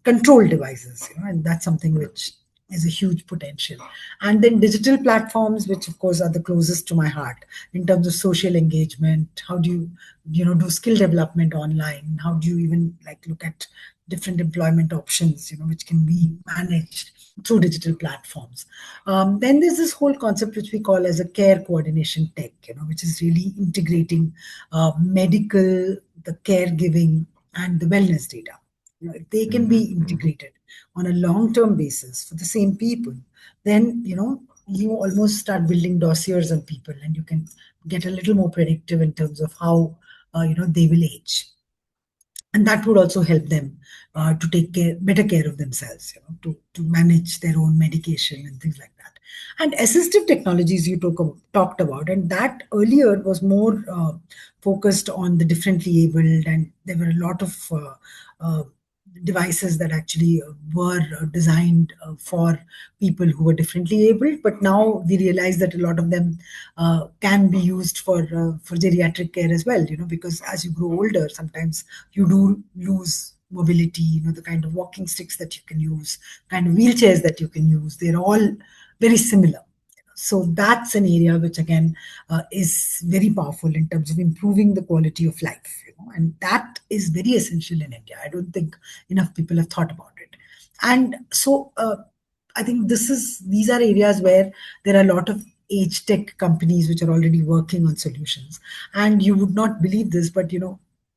control devices, and that's something which is a huge potential. And then digital platforms, which of course are the closest to my heart in terms of social engagement. How do you do skill development online? How do you even look at different employment options, which can be managed through digital platforms? Then there's this whole concept which we call as a care coordination tech, which is really integrating medical, the caregiving, and the wellness data. If they can be integrated on a long-term basis for the same people, then you almost start building dossiers on people, and you can get a little more predictive in terms of how they will age, and that would also help them to take better care of themselves, to manage their own medication and things like that. And assistive technologies you talked about, and that earlier was more focused on the differently abled, and there were a lot of devices that actually were designed for people who were differently abled, but now we realize that a lot of them can be used for geriatric care as well, because as you grow older, sometimes you do lose mobility, the kind of walking sticks that you can use, kind of wheelchairs that you can use, they're all very similar. So that's an area which again is very powerful in terms of improving the quality of life, and that is very essential in India. I don't think enough people have thought about it. And so I think these are areas where there are a lot of age tech companies which are already working on solutions. And you would not believe this, but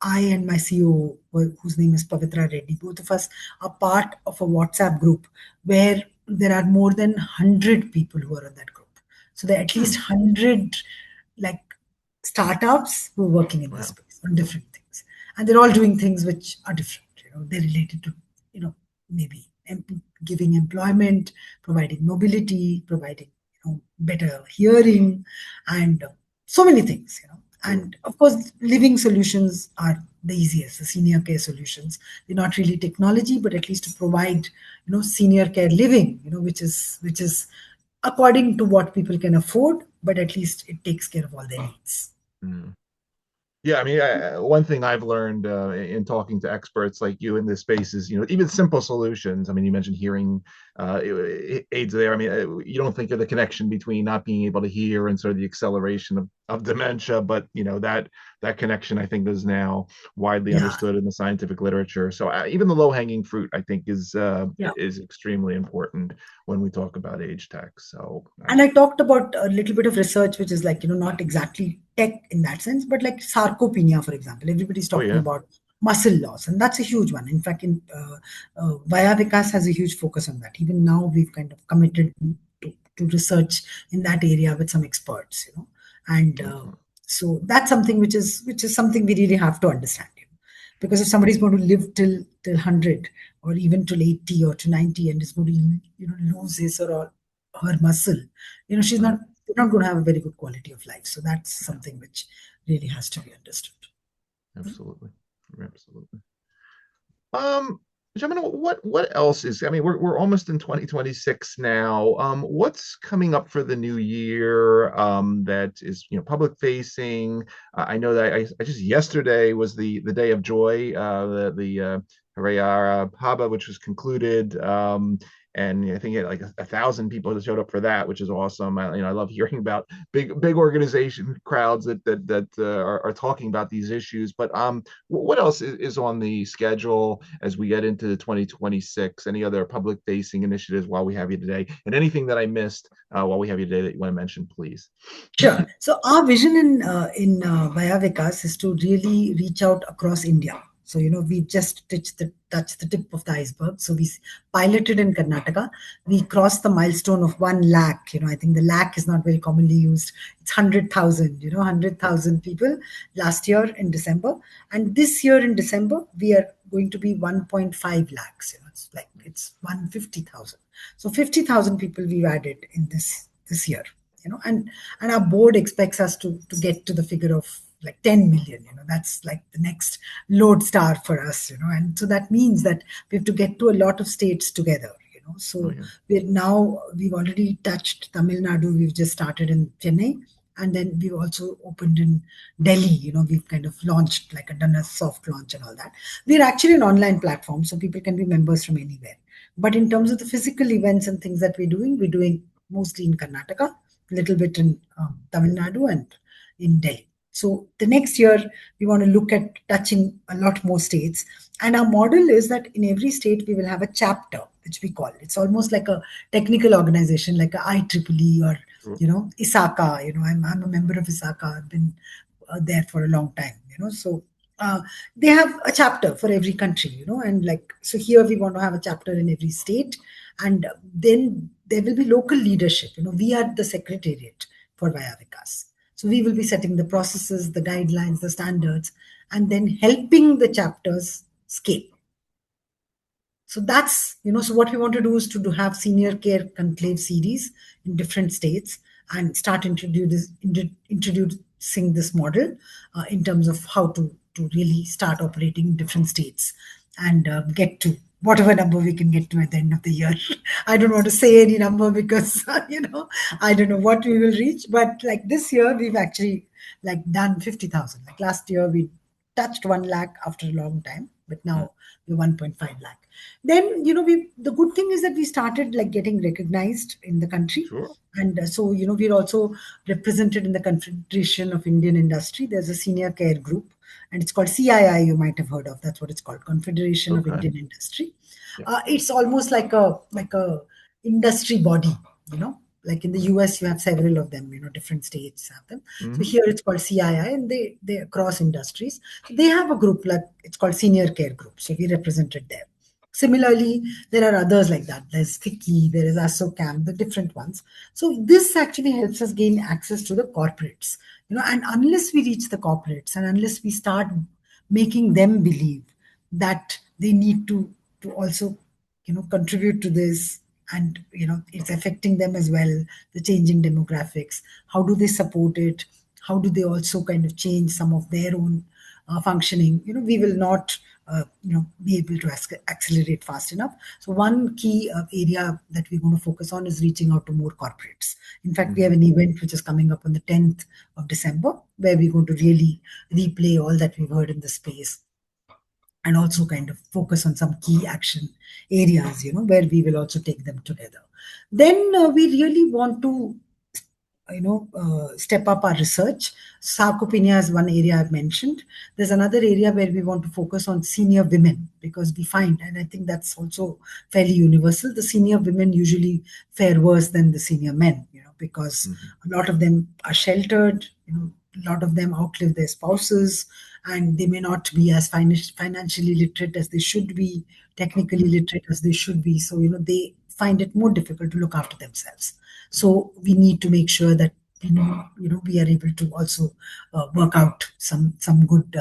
I and my CEO, whose name is Pavitra Reddy, both of us are part of a WhatsApp group where there are more than 100 people who are on that group. So there are at least 100 like startups who are working in this Wow. space on different things. And they're all doing things which are different. They're related to, maybe giving employment, providing mobility, providing, better hearing, and so many things. And of course, living solutions are the easiest, the senior care solutions. They're not really technology, but at least to provide, senior care living, which is according to what people can afford, but at least it takes care of all their needs. Mm. Yeah, I mean, one thing I've learned in talking to experts like you in this space is, even simple solutions. I mean, you mentioned hearing aids there. I mean, you don't think of the connection between not being able to hear and sort of the acceleration of dementia, but that connection I think is now widely Yeah. understood in the scientific literature. So even the low-hanging fruit, I think, is Yeah. extremely important when we talk about age tech. So And I talked about a little bit of research, which is like, not exactly tech in that sense, but like sarcopenia, for example. Everybody's oh talking yeah, about muscle loss, and that's a huge one. In fact, Vayah Vikas has a huge focus on that. Even now, we've kind of committed to research in that area with some experts, and so that's something which is something we really have to understand. Because if somebody's going to live till 100 or even till 80 or to 90 and is going to lose his or her muscle, she's right. not going to have a very good quality of life. So that's Yeah, something which really has to be understood. absolutely, absolutely. Um, Jamuna, what else is? I mean, we're almost in 2026 now. What's coming up for the new year? That is, public facing. I know that I just yesterday was the day of joy, the Harayara Haba, which was concluded. And I think like 1,000 people that showed up for that, which is awesome. I love hearing about big organization crowds that are talking about these issues. But what else is on the schedule as we get into 2026? Any other public facing initiatives while we have you today? And anything that I missed while we have you today that you want to mention, please? Sure. So our vision in Vayah Vikas is to really reach out across India. So we just touched the tip of the iceberg. So we piloted in Karnataka. We crossed the milestone of 1 lakh. I think the lakh is not very commonly used. It's 100,000. 100,000 people last year in December, and this year in December we are going to be 1.5 lakhs. It's 150,000. So 50,000 people we've added in this year. And our board expects us to get to the figure of like 10 million. That's like the next load star for us. And so that means that we have to get to a lot of states together. Oh So yeah. we've already touched Tamil Nadu. We've just started in Chennai, and then we've also opened in Delhi. We've kind of launched, done a soft launch and all that. We're actually an online platform, so people can be members from anywhere. But in terms of the physical events and things that we're doing mostly in Karnataka, a little bit in Tamil Nadu, and in Delhi. So the next year, we want to look at touching a lot more states. And our model is that in every state, we will have a chapter, which we call. It's almost like a technical organization, like a IEEE or, Sure. ISACA. I'm a member of ISACA. I've been there for a long time, So they have a chapter for every country, and so here we want to have a chapter in every state. And then there will be local leadership. We are the secretariat for Vayah Vikas. So we will be setting the processes, the guidelines, the standards, and then helping the chapters scale. So that's, so what we want to do is to have senior care conclave series in different states and start introducing this model in terms of how to really start operating in different states. and get to whatever number we can get to at the end of the year. I don't want to say any number because I don't know what we will reach. But like this year, we've actually like done 50,000. Like last year, we touched 1 lakh after a long time, but now we're 1.5 lakh. Then we the good thing is that we started like getting recognized in the country. Sure. And so, we're also represented in the Confederation of Indian Industry. There's a senior care group, and it's called CII. You might have heard of. That's what it's called, Confederation of Okay. Indian Industry. Yeah. It's almost like a industry body. Like in the US, you have several of them. Different states have them. So here it's called CII, and they across industries. So they have a group like it's called Senior Care Group. So we represented there. Similarly, there are others like that. There's FICCI, there is ASSOCHAM, the different ones. So this actually helps us gain access to the corporates. And unless we reach the corporates and unless we start making them believe that they need to also contribute to this, and it's affecting them as well, the changing demographics, how do they support it, how do they also kind of change some of their own functioning, we will not be able to accelerate fast enough. So one key area that we're going to focus on is reaching out to more corporates. In fact, we have an event which is coming up on the 10th of December, where we're going to really replay all that we've heard in the space, and also kind of focus on some key action areas, where we will also take them together. Then we really want to step up our research. Sarcopenia is one area I've mentioned. There's another area where we want to focus on senior women, because we find, and I think that's also fairly universal, the senior women usually fare worse than the senior men, because a lot of them are sheltered, a lot of them outlive their spouses, and they may not be as financially literate as they should be, technically literate as they should be. So, they find it more difficult to look after themselves. So we need to make sure that we are able to also work out some good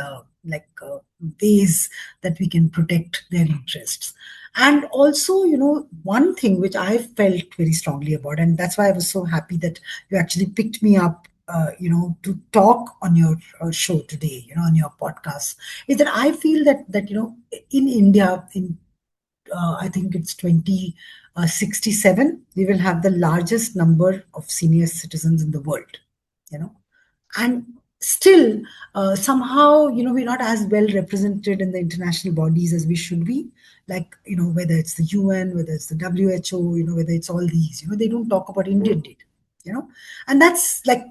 ways that we can protect their interests. And also, one thing which I felt very strongly about, and that's why I was so happy that you actually picked me up, to talk on your show today, on your podcast, is that I feel that in India, in I think it's 2067, we will have the largest number of senior citizens in the world, and still somehow, we're not as well represented in the international bodies as we should be. Like, whether it's the UN, whether it's the WHO, whether it's all these, they don't talk about Indian data, and that's like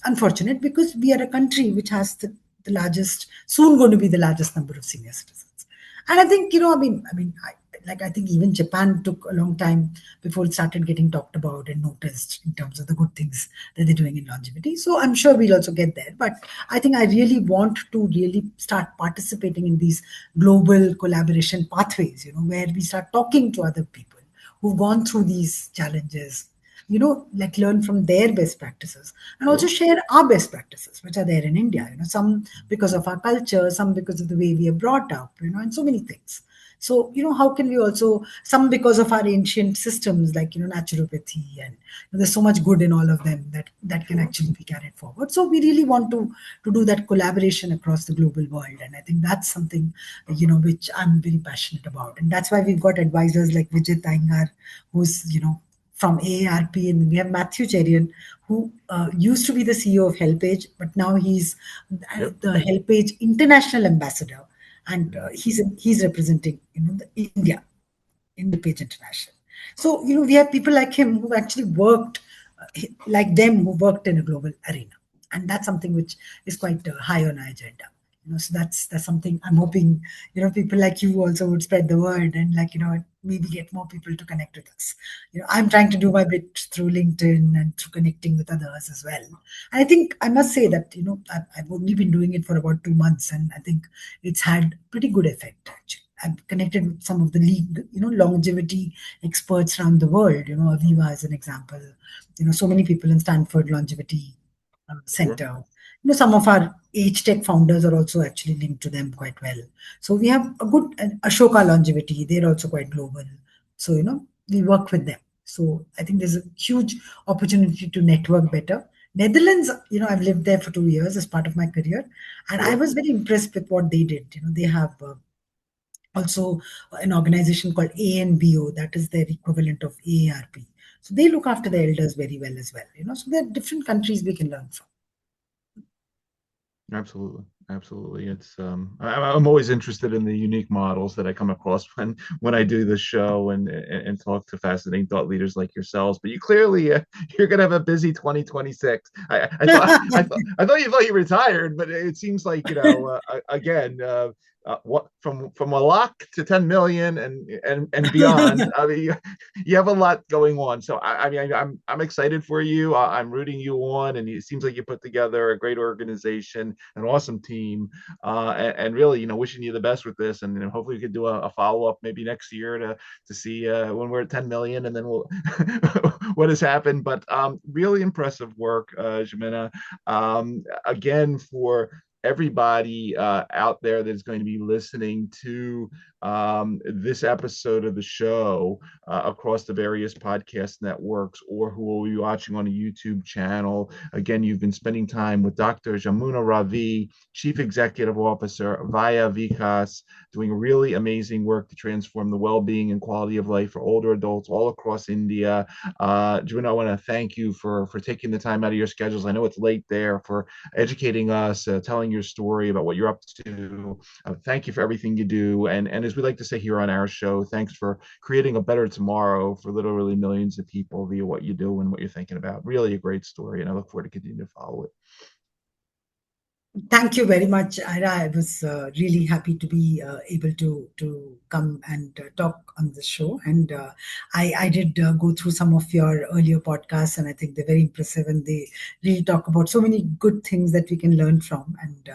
unfortunate, because we are a country which has the largest, soon going to be the largest number of senior citizens. And I think, I think even Japan took a long time before it started getting talked about and noticed in terms of the good things that they're doing in longevity. So I'm sure we'll also get there. But I think I really want to really start participating in these global collaboration pathways, where we start talking to other people who've gone through these challenges, like learn from their best practices, and also share our best practices, which are there in India, some because of our culture, some because of the way we are brought up, and so many things. So, how can we also, some because of our ancient systems, like, naturopathy, and there's so much good in all of them that can actually be carried forward. So we really want to do that collaboration across the global world. And I think that's something, which I'm very passionate about. And that's why we've got advisors like Vijay Taingar, who's, from AARP, and we have Matthew Cherian, who used to be the CEO of HelpAge, but now he's the HelpAge International Ambassador, and he's representing India in HelpAge International. So we have people like him who actually worked like them, who worked in a global arena, and that's something which is quite high on our agenda. So that's something I'm hoping, people like you also would spread the word, and maybe get more people to connect with us. I'm trying to do my bit through LinkedIn and through connecting with others as well. And I think I must say that, I've only been doing it for about 2 months, and I think it's had pretty good effect, actually. I've connected with some of the league, longevity experts around the world. Aviva is an example. So many people in Stanford Longevity Center. Some of our age tech founders are also actually linked to them quite well. So we have a good Ashoka Longevity. They're also quite global. So, we work with them. So I think there's a huge opportunity to network better. Netherlands, I've lived there for 2 years as part of my career, and I was very impressed with what they did. They have also an organization called ANBO, that is their equivalent of AARP. So they look after the elders very well as well. So there are different countries we can learn from. Absolutely. Absolutely. It's I'm always interested in the unique models that I come across when I do the show and talk to fascinating thought leaders like yourselves. But you clearly you're going to have a busy 2026. I thought you retired, but it seems like again what from a lakh to 10 million and beyond. I mean, you have a lot going on. So I mean, I'm excited for you. I'm rooting you on, and it seems like you put together a great organization, an awesome team, and really, wishing you the best with this. And hopefully, we could do a follow up maybe next year to see when we're at 10 million, and then we'll what has happened. But really impressive work, Jamuna. Again, for everybody out there that's going to be listening to this episode of the show across the various podcast networks, or who will be watching on a YouTube channel. Again, you've been spending time with Dr. Jamuna Ravi, Chief Executive Officer, Vayah Vikas, doing really amazing work to transform the well-being and quality of life for older adults all across India. Jamuna, I want to thank you for taking the time out of your schedules. I know it's late there, for educating us, telling your story about what you're up to. Thank you for everything you do. And as we like to say here on our show, thanks for creating a better tomorrow for literally millions of people via what you do and what you're thinking about. Really a great story. And I look forward to continuing to follow it. Thank you very much, Ira. I was really happy to be able to come and talk on the show. And I did go through some of your earlier podcasts, and I think they're very impressive. And they really talk about so many good things that we can learn from. And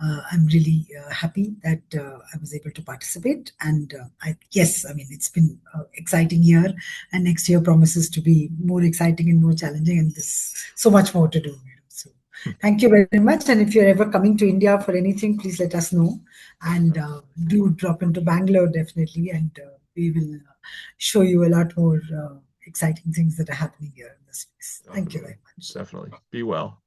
I'm really happy that I was able to participate. And yes, I mean, it's been an exciting year, and next year promises to be more exciting and more challenging. And there's so much more to do. So thank you very much. And if you're ever coming to India for anything, please let us know. And do drop into Bangalore, definitely. And we will show you a lot more exciting things that are happening here in this space. Thank you very much. Definitely. Be well.